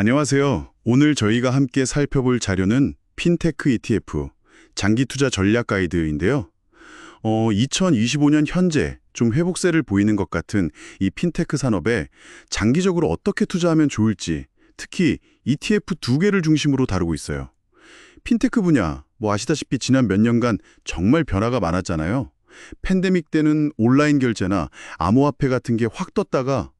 안녕하세요. 오늘 저희가 함께 살펴볼 자료는 핀테크 ETF, 장기 투자 전략 가이드인데요. 2025년 현재 좀 회복세를 보이는 것 같은 이 핀테크 산업에 장기적으로 어떻게 투자하면 좋을지, 특히 ETF 두 개를 중심으로 다루고 있어요. 핀테크 분야, 아시다시피 지난 몇 년간 정말 변화가 많았잖아요. 팬데믹 때는 온라인 결제나 암호화폐 같은 게 확 떴다가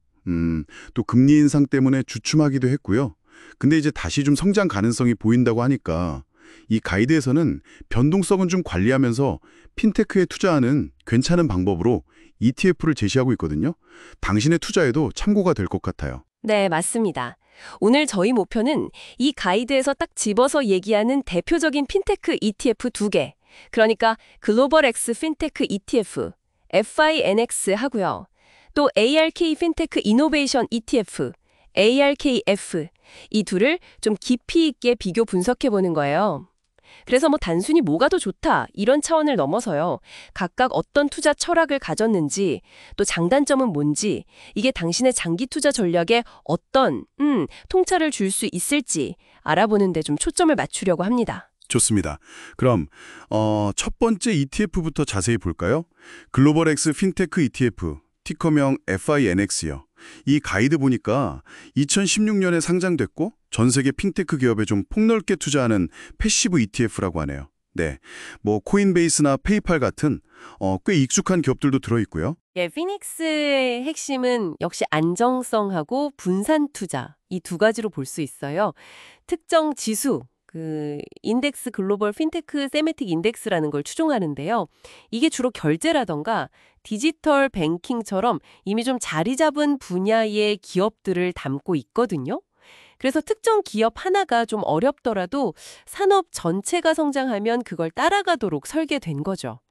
또 금리 인상 때문에 주춤하기도 했고요. 근데 이제 다시 좀 성장 가능성이 보인다고 하니까 이 가이드에서는 변동성은 좀 관리하면서 핀테크에 투자하는 괜찮은 방법으로 ETF를 제시하고 있거든요. 당신의 투자에도 참고가 될 것 같아요. 네, 맞습니다. 오늘 저희 목표는 이 가이드에서 딱 집어서 얘기하는 대표적인 핀테크 ETF 두 개, 그러니까 글로벌 X 핀테크 ETF, FINX 하고요. 또 ARK 핀테크 이노베이션 ETF, ARKF, 이 둘을 좀 깊이 있게 비교 분석해보는 거예요. 그래서 단순히 뭐가 더 좋다 이런 차원을 넘어서요. 각각 어떤 투자 철학을 가졌는지, 또 장단점은 뭔지, 이게 당신의 장기 투자 전략에 어떤 통찰을 줄 수 있을지 알아보는 데 좀 초점을 맞추려고 합니다. 좋습니다. 그럼 첫 번째 ETF부터 자세히 볼까요? 글로벌 X 핀테크 ETF, 티커명 FINX요. 이 가이드 보니까 2016년에 상장됐고 전 세계 핀테크 기업에 좀 폭넓게 투자하는 패시브 ETF라고 하네요. 네, 코인베이스나 페이팔 같은 꽤 익숙한 기업들도 들어있고요. 예, 피닉스의 핵심은 역시 안정성하고 분산 투자 이 두 가지로 볼 수 있어요. 특정 지수, 인덱스 글로벌 핀테크 세메틱 인덱스라는 걸 추종하는데요. 이게 주로 결제라던가 디지털 뱅킹처럼 이미 좀 자리 잡은 분야의 기업들을 담고 있거든요. 그래서 특정 기업 하나가 좀 어렵더라도 산업 전체가 성장하면 그걸 따라가도록 설계된 거죠.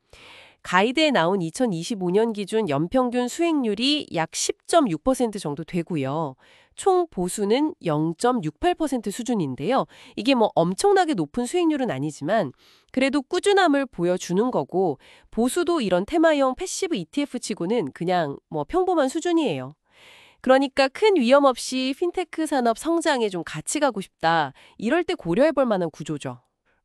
가이드에 나온 2025년 기준 연평균 수익률이 약 10.6% 정도 되고요. 총 보수는 0.68% 수준인데요. 이게 엄청나게 높은 수익률은 아니지만 그래도 꾸준함을 보여주는 거고, 보수도 이런 테마형 패시브 ETF치고는 그냥 평범한 수준이에요. 그러니까 큰 위험 없이 핀테크 산업 성장에 좀 같이 가고 싶다, 이럴 때 고려해볼 만한 구조죠.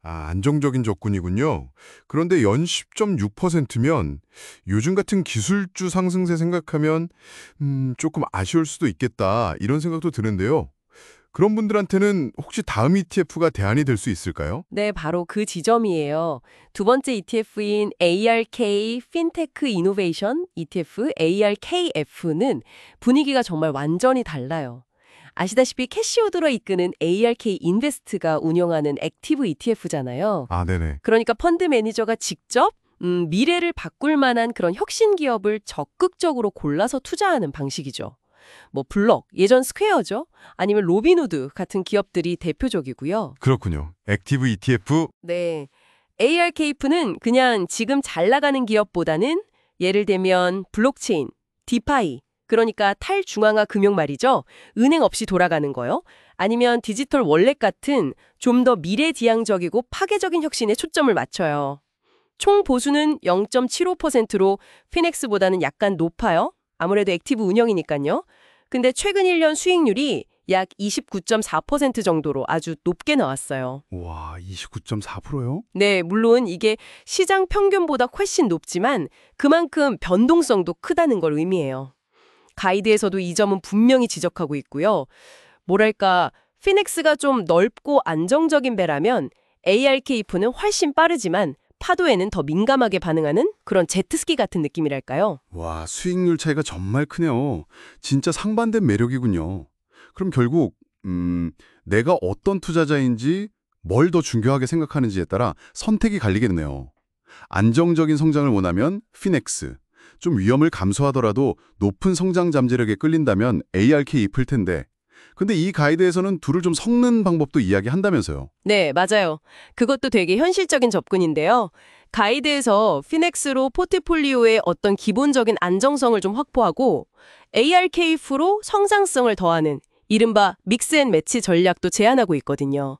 안정적인 접근이군요. 그런데 연 10.6%면 요즘 같은 기술주 상승세 생각하면 조금 아쉬울 수도 있겠다, 이런 생각도 드는데요. 그런 분들한테는 혹시 다음 ETF가 대안이 될 수 있을까요? 네, 바로 그 지점이에요. 두 번째 ETF인 ARK 핀테크 이노베이션 ETF, ARKF는 분위기가 정말 완전히 달라요. 아시다시피 캐시오드로 이끄는 ARK 인베스트가 운영하는 액티브 ETF잖아요. 네네. 그러니까 펀드 매니저가 직접 미래를 바꿀 만한 그런 혁신 기업을 적극적으로 골라서 투자하는 방식이죠. 블럭, 예전 스퀘어죠. 아니면 로빈후드 같은 기업들이 대표적이고요. 그렇군요. 액티브 ETF. 네, ARKF는 그냥 지금 잘 나가는 기업보다는 예를 들면 블록체인, 디파이, 그러니까 탈중앙화 금융 말이죠. 은행 없이 돌아가는 거요. 아니면 디지털 월렛 같은 좀 더 미래지향적이고 파괴적인 혁신에 초점을 맞춰요. 총 보수는 0.75%로 피넥스보다는 약간 높아요. 아무래도 액티브 운영이니까요. 근데 최근 1년 수익률이 약 29.4% 정도로 아주 높게 나왔어요. 와, 29.4%요? 네, 물론 이게 시장 평균보다 훨씬 높지만 그만큼 변동성도 크다는 걸 의미해요. 가이드에서도 이 점은 분명히 지적하고 있고요. 뭐랄까, 피넥스가 좀 넓고 안정적인 배라면 ARKF는 훨씬 빠르지만 파도에는 더 민감하게 반응하는 그런 제트스키 같은 느낌이랄까요. 와, 수익률 차이가 정말 크네요. 진짜 상반된 매력이군요. 그럼 결국 내가 어떤 투자자인지 뭘 더 중요하게 생각하는지에 따라 선택이 갈리겠네요. 안정적인 성장을 원하면 피넥스, 좀 위험을 감수하더라도 높은 성장 잠재력에 끌린다면 ARKF일 텐데, 근데 이 가이드에서는 둘을 좀 섞는 방법도 이야기한다면서요. 네, 맞아요. 그것도 되게 현실적인 접근인데요. 가이드에서 피넥스로 포트폴리오의 어떤 기본적인 안정성을 좀 확보하고 ARKF로 성장성을 더하는 이른바 믹스앤매치 전략도 제안하고 있거든요.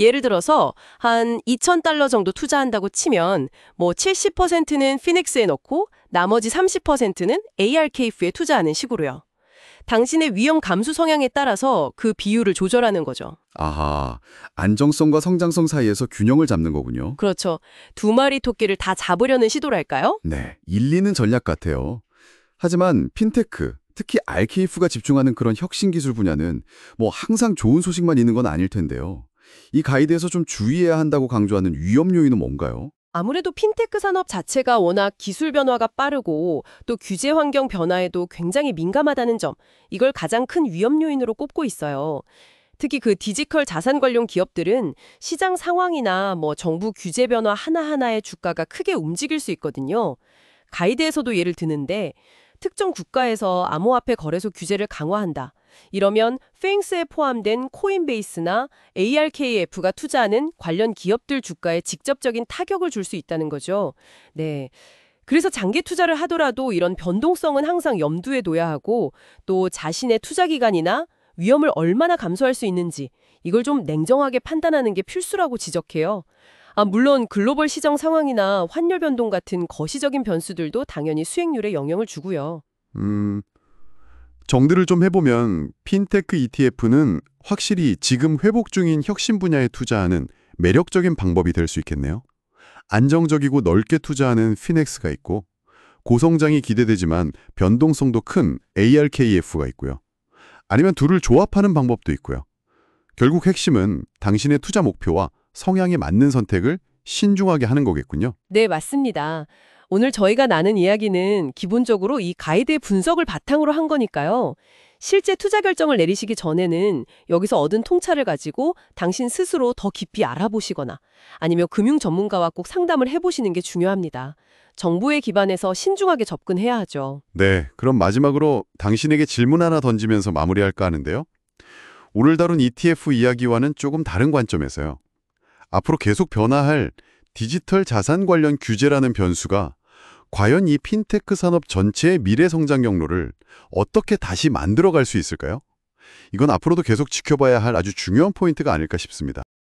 예를 들어서 한 $2,000 정도 투자한다고 치면 70%는 피닉스에 넣고 나머지 30%는 ARKF에 투자하는 식으로요. 당신의 위험 감수 성향에 따라서 그 비율을 조절하는 거죠. 아하, 안정성과 성장성 사이에서 균형을 잡는 거군요. 그렇죠. 두 마리 토끼를 다 잡으려는 시도랄까요? 네, 일리는 전략 같아요. 하지만 핀테크, 특히 RKF가 집중하는 그런 혁신 기술 분야는 뭐 항상 좋은 소식만 있는 건 아닐 텐데요. 이 가이드에서 좀 주의해야 한다고 강조하는 위험 요인은 뭔가요? 아무래도 핀테크 산업 자체가 워낙 기술 변화가 빠르고 또 규제 환경 변화에도 굉장히 민감하다는 점, 이걸 가장 큰 위험 요인으로 꼽고 있어요. 특히 그 디지털 자산 관련 기업들은 시장 상황이나 뭐 정부 규제 변화 하나하나의 주가가 크게 움직일 수 있거든요. 가이드에서도 예를 드는데 특정 국가에서 암호화폐 거래소 규제를 강화한다. 이러면 페잉스에 포함된 코인베이스나 ARKF가 투자하는 관련 기업들 주가에 직접적인 타격을 줄 수 있다는 거죠. 네. 그래서 장기 투자를 하더라도 이런 변동성은 항상 염두에 둬야 하고 또 자신의 투자 기간이나 위험을 얼마나 감수할 수 있는지 이걸 좀 냉정하게 판단하는 게 필수라고 지적해요. 물론 글로벌 시장 상황이나 환율 변동 같은 거시적인 변수들도 당연히 수익률에 영향을 주고요. 정리를 좀 해보면 핀테크 ETF는 확실히 지금 회복 중인 혁신 분야에 투자하는 매력적인 방법이 될 수 있겠네요. 안정적이고 넓게 투자하는 피넥스가 있고 고성장이 기대되지만 변동성도 큰 ARKF가 있고요. 아니면 둘을 조합하는 방법도 있고요. 결국 핵심은 당신의 투자 목표와 성향에 맞는 선택을 신중하게 하는 거겠군요. 네, 맞습니다. 오늘 저희가 나눈 이야기는 기본적으로 이 가이드의 분석을 바탕으로 한 거니까요. 실제 투자 결정을 내리시기 전에는 여기서 얻은 통찰을 가지고 당신 스스로 더 깊이 알아보시거나 아니면 금융 전문가와 꼭 상담을 해보시는 게 중요합니다. 정보에 기반해서 신중하게 접근해야 하죠. 네, 그럼 마지막으로 당신에게 질문 하나 던지면서 마무리할까 하는데요. 오늘 다룬 ETF 이야기와는 조금 다른 관점에서요. 앞으로 계속 변화할 디지털 자산 관련 규제라는 변수가 과연 이 핀테크 산업 전체의 미래 성장 경로를 어떻게 다시 만들어갈 수 있을까요? 이건 앞으로도 계속 지켜봐야 할 아주 중요한 포인트가 아닐까 싶습니다.